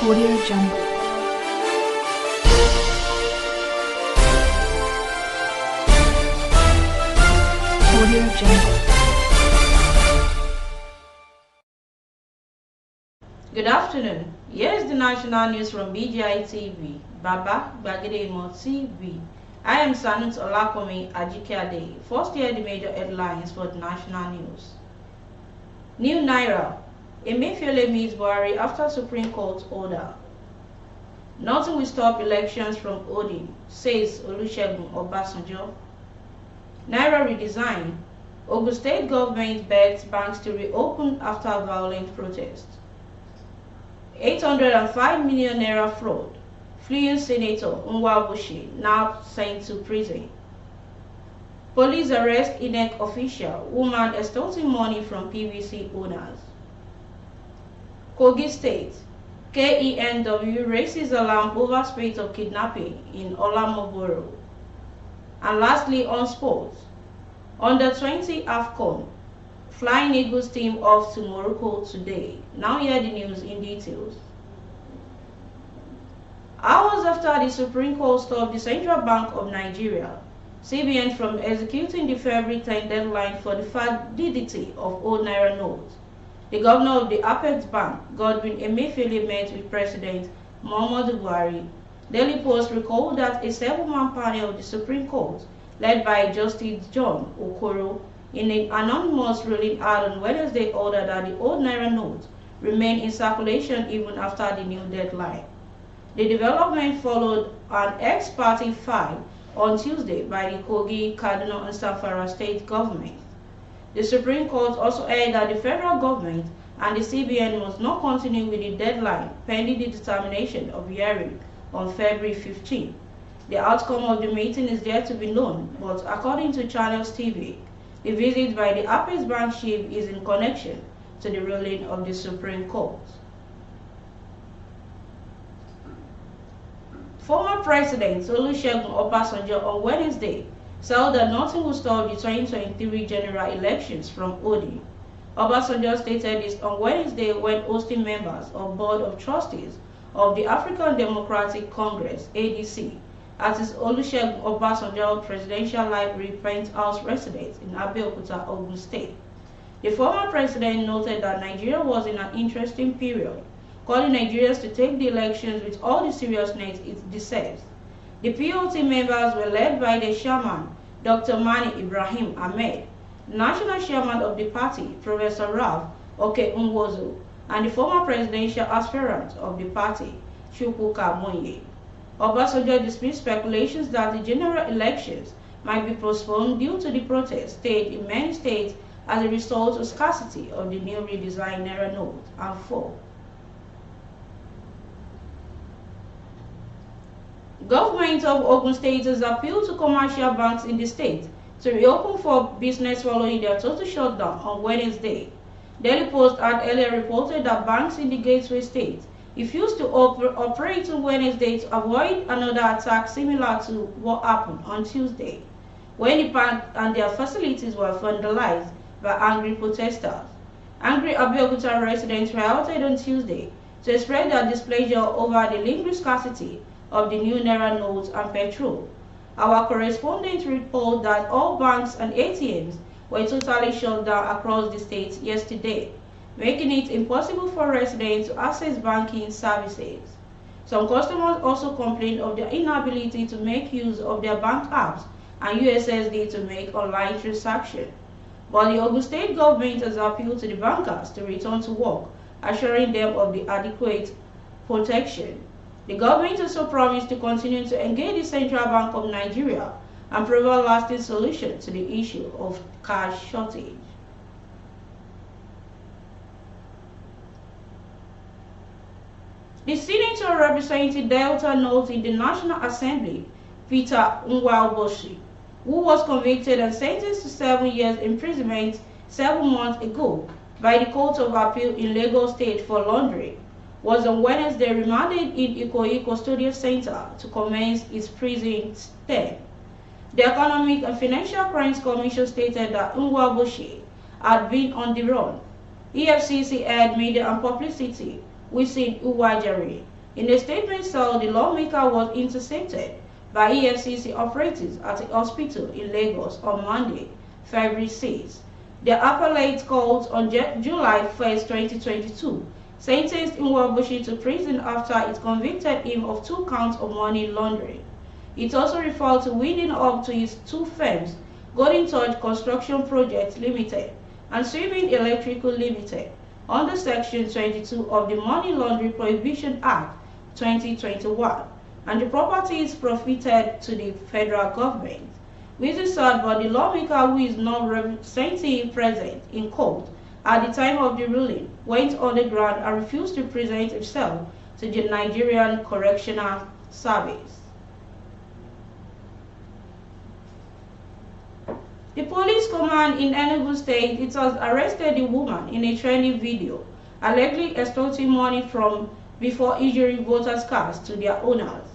Audio Jungle. Audio Jungle. Good afternoon. Here is the national news from BGI TV, Baba Bagedemo TV. I am Sanut Olakomi Ajikade. First, hear the major headlines for the national news. New Naira. Emefiele meets Buhari after Supreme Court order. Nothing will stop elections from holding, says Olusegun Obasanjo. Naira redesign. Ogun State government begs banks to reopen after violent protest. 805 million naira fraud. Fleeing Senator Nwabushi now sent to prison. Police arrest INEC official, woman extorting money from PVC owners. Kogi State. KENW raises alarm over spate of kidnapping in Olamoboro. And lastly, on sports. Under 20 AFCON. Flying Eagles team off to Morocco today. Now hear the news in details. Hours after the Supreme Court stopped the Central Bank of Nigeria, CBN, from executing the February 10 deadline for the validity of old Naira notes, the governor of the Apex Bank, Godwin Emefiele, met with President Muhammadu Buhari. Daily Post recalled that a 7-man panel of the Supreme Court, led by Justice John Okoro, in an anonymous ruling out on Wednesday, ordered that the old Naira notes remain in circulation even after the new deadline. The development followed an ex-party file on Tuesday by the Kogi, Kaduna, and Zamfara state government. The Supreme Court also held that the federal government and the CBN must not continue with the deadline pending the determination of hearing on February 15. The outcome of the meeting is yet to be known, but according to Channels TV, the visit by the Apex Bank chief is in connection to the ruling of the Supreme Court. Former President Olusegun Obasanjo on Wednesday said that nothing will stop the 2023 general elections from holding. Obasanjo stated this on Wednesday when hosting members of Board of Trustees of the African Democratic Congress (ADC) at his Olusegun Obasanjo Presidential Library Penthouse residence in Abeokuta, Ogun State. The former president noted that Nigeria was in an interesting period, calling Nigerians to take the elections with all the seriousness it deserves. The POT members were led by the chairman, Dr. Mani Ibrahim Ahmed, the national chairman of the party, Professor Ralph Oke Nwozo, and the former presidential aspirant of the party, Chukwuka Monye. Obasanjo dismissed speculations that the general elections might be postponed due to the protests staged in many states as a result of scarcity of the new redesigned Naira note and fall. Government of Ogun State has appealed to commercial banks in the state to reopen for business following their total shutdown on Wednesday. Daily Post had earlier reported that banks in the Gateway State refused to operate on Wednesday to avoid another attack similar to what happened on Tuesday, when the bank and their facilities were vandalized by angry protesters. Angry Abeokuta residents rioted on Tuesday to express their displeasure over the lingering scarcity of the new Naira notes and petrol. Our correspondent reports that all banks and ATMs were totally shut down across the state yesterday, making it impossible for residents to access banking services. Some customers also complained of their inability to make use of their bank apps and USSD to make online transactions. But the Ogun State government has appealed to the bankers to return to work, assuring them of the adequate protection. The government also promised to continue to engage the Central Bank of Nigeria and provide lasting solutions to the issue of cash shortage. The senator representing Delta North in the National Assembly, Peter Nwabushi, who was convicted and sentenced to 7 years imprisonment 7 months ago by the Court of Appeal in Lagos State for laundering, was on Wednesday remanded in Ikoyi Custodial Center to commence its prison term. The Economic and Financial Crimes Commission stated that Nwabushi had been on the run. EFCC had media and publicity Wisin Uwajari, In a statement, said the lawmaker was intercepted by EFCC operatives at a hospital in Lagos on Monday, February 6. The appellate court on July 1, 2022, sentenced Nwabushi to prison after it convicted him of 2 counts of money laundering. It also referred to winding up to his 2 firms, Golden Touch Construction Projects Limited and Swimming Electrical Limited, under Section 22 of the Money Laundering Prohibition Act 2021, and the properties profited to the federal government. Which is sad, but the lawmaker, who is not representing present in court at the time of the ruling, went underground and refused to present himself to the Nigerian Correctional Service. The police command in Enugu State has arrested a woman in a trending video, allegedly extorting money from before issuing voters' cards to their owners.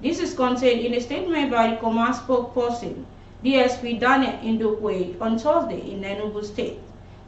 This is contained in a statement by the command spokesperson, DSP Daniel Indokwe, on Thursday in Enugu State.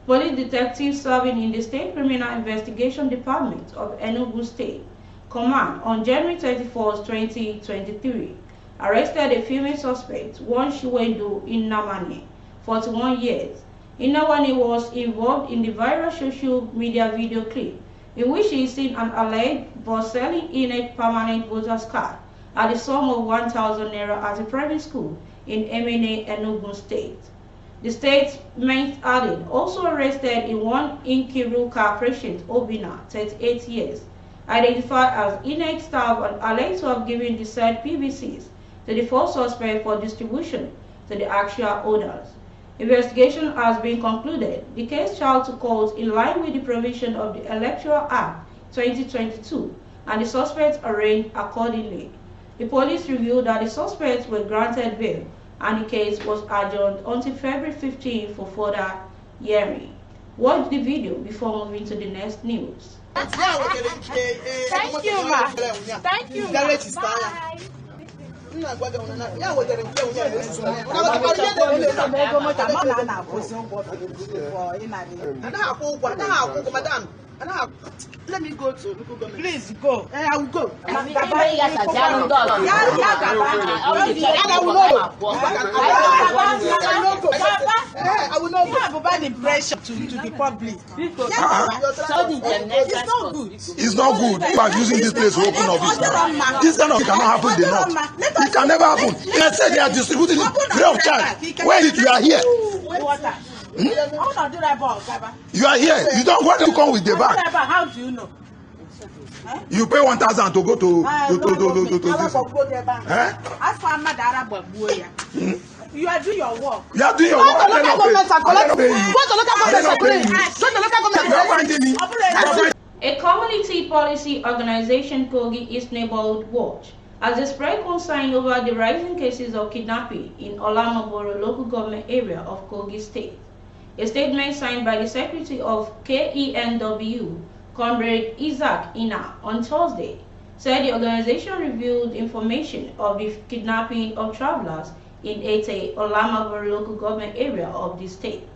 Police detectives serving in the State Criminal Investigation Department of Enugu State Command on January 31, 2023, arrested a female suspect, Shiwendu Innamani, 41 years. Innamani was involved in the viral social media video clip in which she is seen an alleged but selling in a permanent voter's card at the sum of 1,000 Naira at a private school in Emene, Enugu State. The statement added, also arrested in one Nkiruka patient, Obina, 38 years, identified as INEC staff and alleged to have given the said PVCs to the 4 suspects for distribution to the actual owners. Investigation has been concluded. The case shall to court in line with the provision of the Electoral Act 2022 and the suspects arraigned accordingly. The police revealed that the suspects were granted bail and the case was adjourned until February 15 for further hearing. Watch the video before moving to the next news. Thank you, ma. Thank you, ma. Bye. Let me go to local government. Please go. I will go. I will not provide the pressure to the public. It's not good. It's not good. You are using this place to open office now. This kind of thing cannot happen in the north. It can never happen. They said they are distributing it free of charge. Where did you are here? You are here. You don't want to come with the bag. How do you know? You pay 1,000 to go to this. You are doing your work. You are doing your work. A community policy organization, Kogi East Neighborhood Watch, has expressed concern over the rising cases of kidnapping in Olamoboro local government area of Kogi State. A statement signed by the Secretary of KENW, Comrade Isaac Ina, on Thursday, said the organization revealed information of the kidnapping of travelers in Ete, Olamoboro local government area of the state.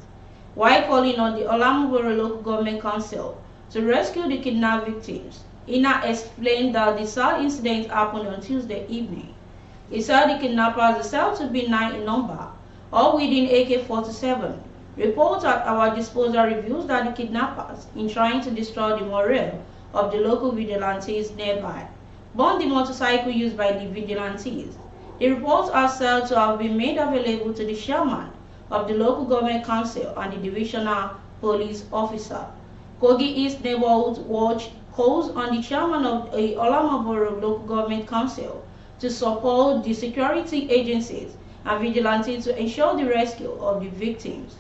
While calling on the Olamoboro local government council to rescue the kidnapped victims, Ina explained that the sad incident happened on Tuesday evening. He said the kidnappers are said to be 9 in number, all within AK-47. Reports at our disposal reveals that the kidnappers, in trying to destroy the morale of the local vigilantes nearby, burned the motorcycle used by the vigilantes. The reports are said to have been made available to the chairman of the local government council and the divisional police officer. Kogi East Neighborhood Watch calls on the chairman of the Olamoboro local government council to support the security agencies and vigilantes to ensure the rescue of the victims.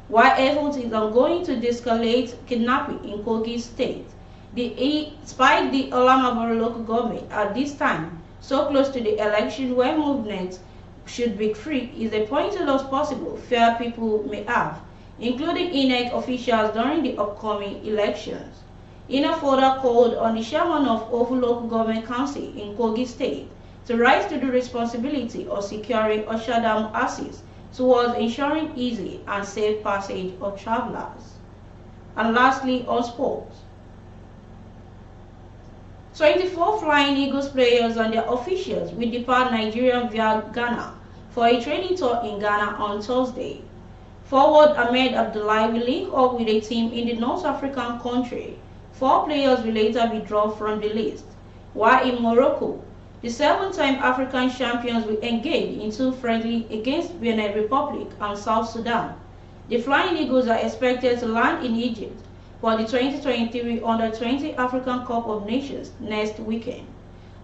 While efforts is ongoing to de-escalate kidnapping in Kogi State, despite the Olamoboro local government at this time so close to the election where movements should be free, is a pointed as possible fear people may have, including INEC officials during the upcoming elections. INEC further called on the chairman of Ofu Local Government Council in Kogi State to rise to the responsibility of securing Oshadam access towards ensuring easy and safe passage of travelers. And lastly, on sports. 24 Flying Eagles players and their officials will depart Nigeria via Ghana for a training tour in Ghana on Thursday. Forward Ahmed Abdullahi will link up with a team in the North African country. 4 players will later be dropped from the list, while in Morocco, the 7-time African champions will engage in 2 friendly against Benin Republic and South Sudan. The Flying Eagles are expected to land in Egypt for the 2023 Under-20 African Cup of Nations next weekend.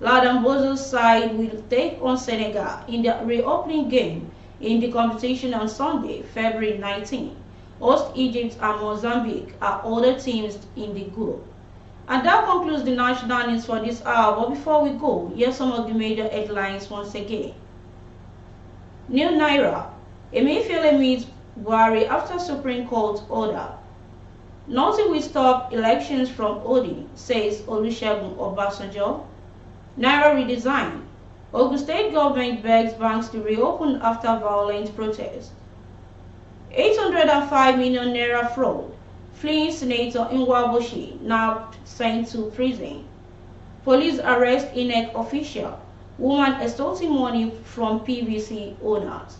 Ladan Bozo's side will take on Senegal in the reopening game in the competition on Sunday, February 19. Host Egypt and Mozambique are other teams in the group. And that concludes the national news for this hour. But before we go, here's some of the major headlines once again. New Naira. Emefiele meets Buhari after Supreme Court order. Nothing will stop elections from holding, says Olusegun Obasanjo. Naira redesign. Ogun State government begs banks to reopen after violent protest. 805 million naira fraud. Fleeing Senator Nwaboshi now sent to prison. Police arrest INEC official. Woman extorting money from PVC owners.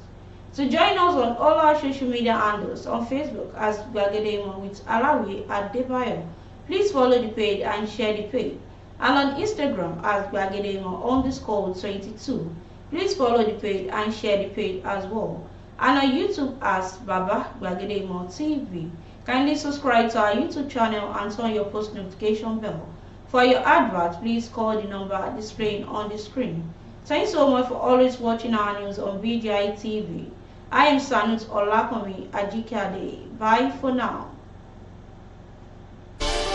To join us on all our social media handles on Facebook as Gbagedemo with Alawi at Debayo, please follow the page and share the page. And on Instagram as Gbagedemo_22. Please follow the page and share the page as well. And on YouTube as Baba Gbagedemo TV. Kindly subscribe to our YouTube channel and turn your post notification bell. For your advert, please call the number displaying on the screen. Thanks so much for always watching our news on BGI TV. I am Sanut Olakomi Ajikade. Bye for now.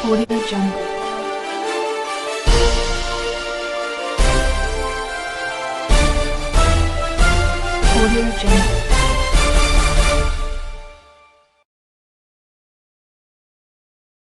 Audio Jungle. Audio Jungle.